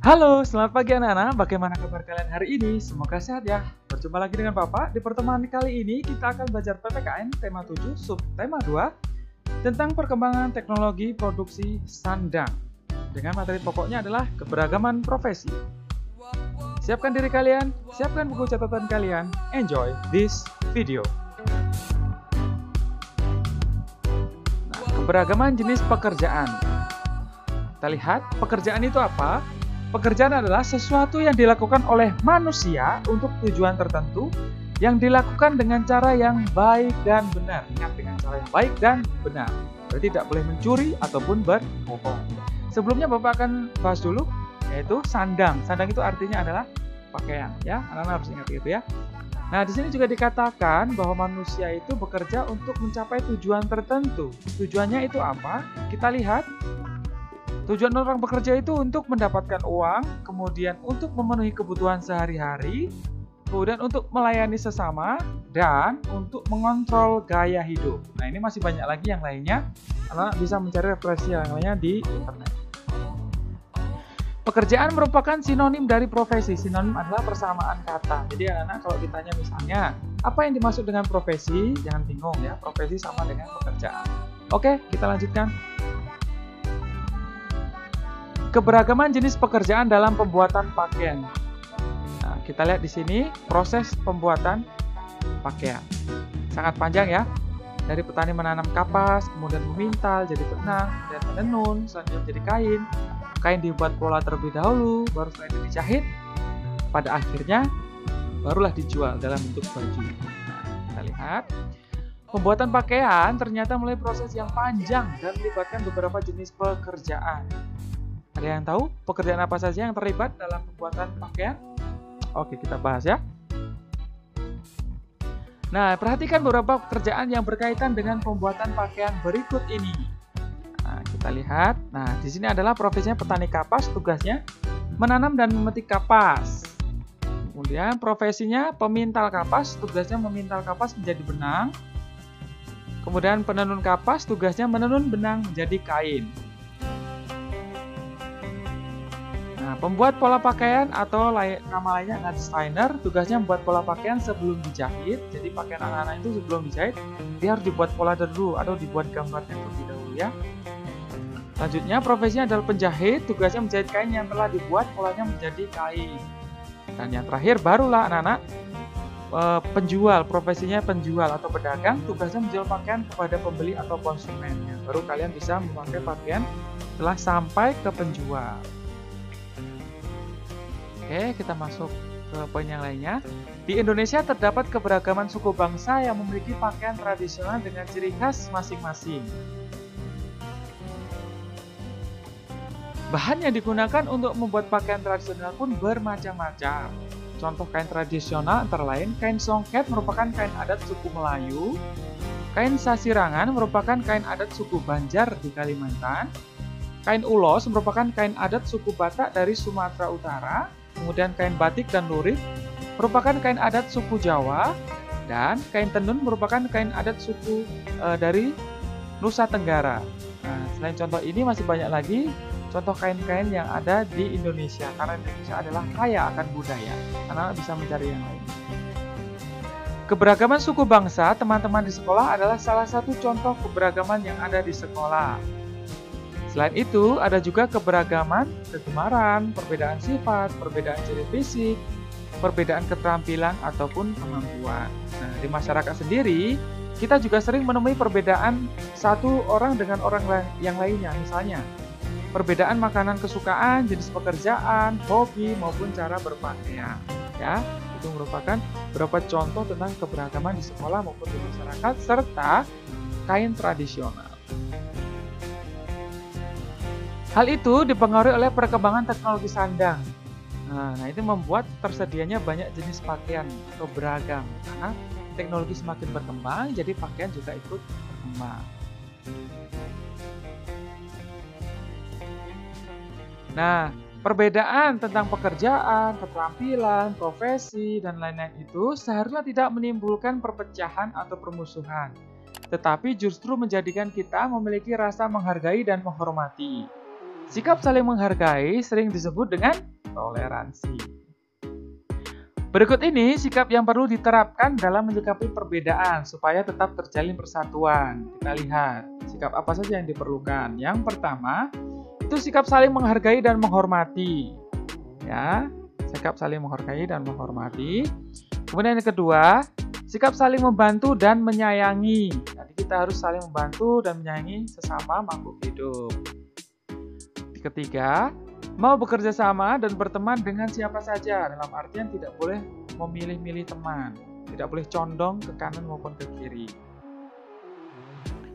Halo, selamat pagi anak-anak. Bagaimana kabar kalian hari ini? Semoga sehat ya. Berjumpa lagi dengan Papa. Di pertemuan kali ini kita akan belajar PPKN tema 7 subtema 2 tentang perkembangan teknologi produksi sandang. Dengan materi pokoknya adalah keberagaman profesi. Siapkan diri kalian, siapkan buku catatan kalian. Enjoy this video. Nah, keberagaman jenis pekerjaan. Kita lihat pekerjaan itu apa? Pekerjaan adalah sesuatu yang dilakukan oleh manusia untuk tujuan tertentu yang dilakukan dengan cara yang baik dan benar. Ingat, dengan cara yang baik dan benar. Berarti tidak boleh mencuri ataupun berbohong. Sebelumnya Bapak akan bahas dulu, yaitu sandang. Sandang itu artinya adalah pakaian, ya. Anak-anak harus ingat itu ya. Nah, di sini juga dikatakan bahwa manusia itu bekerja untuk mencapai tujuan tertentu. Tujuannya itu apa? Kita lihat. Tujuan orang bekerja itu untuk mendapatkan uang, kemudian untuk memenuhi kebutuhan sehari-hari, kemudian untuk melayani sesama, dan untuk mengontrol gaya hidup. Nah, ini masih banyak lagi yang lainnya. Anak-anak bisa mencari referensi yang lainnya di internet. Pekerjaan merupakan sinonim dari profesi. Sinonim adalah persamaan kata. Jadi anak-anak kalau ditanya misalnya, apa yang dimaksud dengan profesi? Jangan bingung ya, profesi sama dengan pekerjaan. Oke, kita lanjutkan. Keberagaman jenis pekerjaan dalam pembuatan pakaian. Nah, kita lihat di sini proses pembuatan pakaian. Sangat panjang ya. Dari petani menanam kapas, kemudian memintal jadi benang, dan menenun, selanjutnya jadi kain. Kain dibuat pola terlebih dahulu, baru setelah itu dijahit. Pada akhirnya barulah dijual dalam bentuk baju. Nah, kita lihat. Pembuatan pakaian ternyata melalui proses yang panjang dan melibatkan beberapa jenis pekerjaan. Ada yang tahu pekerjaan apa saja yang terlibat dalam pembuatan pakaian? Oke, kita bahas ya. Nah, perhatikan beberapa pekerjaan yang berkaitan dengan pembuatan pakaian berikut ini. Nah, kita lihat. Nah, di sini adalah profesinya petani kapas, tugasnya menanam dan memetik kapas. Kemudian profesinya pemintal kapas, tugasnya memintal kapas menjadi benang. Kemudian penenun kapas, tugasnya menenun benang menjadi kain. Nah, pembuat pola pakaian atau nama lainnya designer, tugasnya membuat pola pakaian sebelum dijahit. Jadi pakaian anak-anak itu sebelum dijahit, dia harus dibuat pola dulu atau dibuat gambarnya terlebih dahulu ya. Selanjutnya profesinya adalah penjahit, tugasnya menjahit kain yang telah dibuat polanya menjadi kain. Dan yang terakhir barulah anak-anak penjual, profesinya penjual atau pedagang, tugasnya menjual pakaian kepada pembeli atau konsumen. Baru kalian bisa memakai pakaian setelah sampai ke penjual. Oke, kita masuk ke poin yang lainnya. Di Indonesia terdapat keberagaman suku bangsa yang memiliki pakaian tradisional dengan ciri khas masing-masing. Bahan yang digunakan untuk membuat pakaian tradisional pun bermacam-macam. Contoh kain tradisional antara lain kain songket merupakan kain adat suku Melayu, kain sasirangan merupakan kain adat suku Banjar di Kalimantan, kain ulos merupakan kain adat suku Batak dari Sumatera Utara, kemudian kain batik dan lurik merupakan kain adat suku Jawa, dan kain tenun merupakan kain adat suku dari Nusa Tenggara. Nah, selain contoh ini masih banyak lagi contoh kain-kain yang ada di Indonesia, karena Indonesia adalah kaya akan budaya. Anak-anak bisa mencari yang lain. Keberagaman suku bangsa teman-teman di sekolah adalah salah satu contoh keberagaman yang ada di sekolah. Selain itu, ada juga keberagaman kegemaran, perbedaan sifat, perbedaan ciri fisik, perbedaan keterampilan ataupun kemampuan. Nah, di masyarakat sendiri, kita juga sering menemui perbedaan satu orang dengan orang yang lainnya. Misalnya, perbedaan makanan kesukaan, jenis pekerjaan, hobi, maupun cara berpakaian. Ya, itu merupakan beberapa contoh tentang keberagaman di sekolah maupun di masyarakat, serta kain tradisional. Hal itu dipengaruhi oleh perkembangan teknologi sandang. Nah, itu membuat tersedianya banyak jenis pakaian atau beragam. Karena teknologi semakin berkembang, jadi pakaian juga ikut berkembang. Nah, perbedaan tentang pekerjaan, keterampilan, profesi, dan lain-lain itu seharusnya tidak menimbulkan perpecahan atau permusuhan, tetapi justru menjadikan kita memiliki rasa menghargai dan menghormati. Sikap saling menghargai sering disebut dengan toleransi. Berikut ini sikap yang perlu diterapkan dalam menyikapi perbedaan supaya tetap terjalin persatuan. Kita lihat sikap apa saja yang diperlukan. Yang pertama, itu sikap saling menghargai dan menghormati. Ya, sikap saling menghargai dan menghormati. Kemudian yang kedua, sikap saling membantu dan menyayangi. Jadi kita harus saling membantu dan menyayangi sesama makhluk hidup. Ketiga, mau bekerja sama dan berteman dengan siapa saja. Dalam artian tidak boleh memilih-milih teman. Tidak boleh condong ke kanan maupun ke kiri.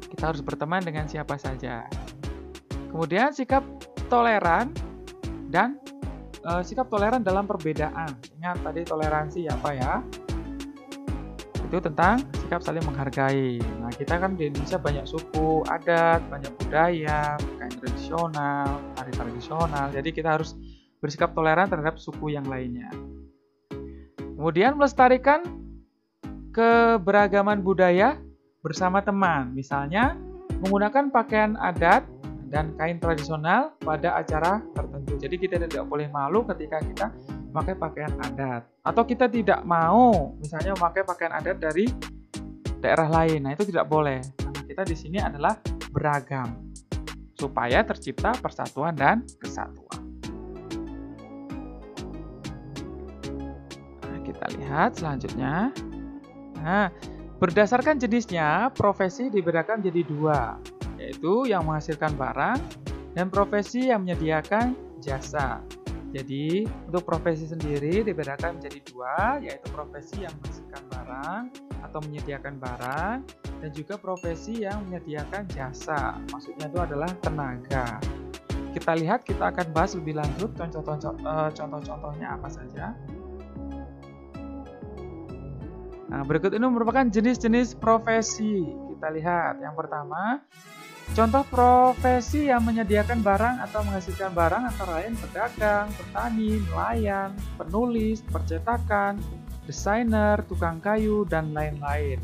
Kita harus berteman dengan siapa saja. Kemudian sikap toleran dan sikap toleran dalam perbedaan. Ingat tadi toleransi apa ya? Itu tentang sikap saling menghargai. Nah, kita kan di Indonesia banyak suku, adat, banyak budaya, kain tradisional, tari tradisional. Jadi kita harus bersikap toleran terhadap suku yang lainnya. Kemudian melestarikan keberagaman budaya bersama teman. Misalnya menggunakan pakaian adat dan kain tradisional pada acara tertentu. Jadi kita tidak boleh malu ketika kita memakai pakaian adat. Atau kita tidak mau misalnya memakai pakaian adat dari daerah lain. Nah, itu tidak boleh. Karena kita di sini adalah beragam. Supaya tercipta persatuan dan kesatuan. Nah, kita lihat selanjutnya. Nah, berdasarkan jenisnya, profesi dibedakan jadi dua. Yaitu yang menghasilkan barang dan profesi yang menyediakan jasa. Jadi, untuk profesi sendiri dibedakan menjadi dua, yaitu profesi yang menghasilkan barang atau menyediakan barang, dan juga profesi yang menyediakan jasa. Maksudnya itu adalah tenaga. Kita lihat, kita akan bahas lebih lanjut contoh-contohnya apa saja. Nah, berikut ini merupakan jenis-jenis profesi. Kita lihat, yang pertama, contoh profesi yang menyediakan barang atau menghasilkan barang antara lain pedagang, petani, nelayan, penulis, percetakan, desainer, tukang kayu, dan lain-lain.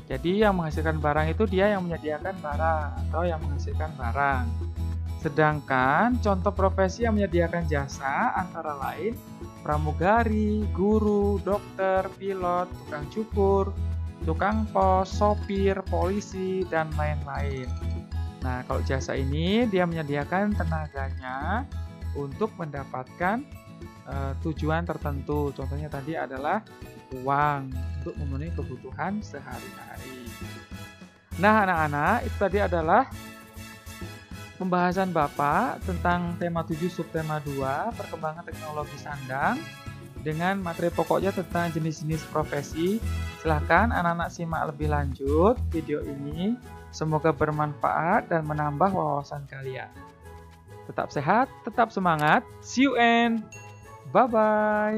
Jadi yang menghasilkan barang itu dia yang menyediakan barang atau yang menghasilkan barang. Sedangkan contoh profesi yang menyediakan jasa antara lain pramugari, guru, dokter, pilot, tukang cukur, tukang pos, sopir, polisi, dan lain-lain. Nah, kalau jasa ini dia menyediakan tenaganya untuk mendapatkan tujuan tertentu. Contohnya tadi adalah uang untuk memenuhi kebutuhan sehari-hari. Nah, anak-anak, itu tadi adalah pembahasan Bapak tentang tema 7 subtema 2, perkembangan teknologi sandang dengan materi pokoknya tentang jenis-jenis profesi. Silahkan anak-anak simak lebih lanjut video ini. Semoga bermanfaat dan menambah wawasan kalian. Tetap sehat, tetap semangat. See you and bye-bye.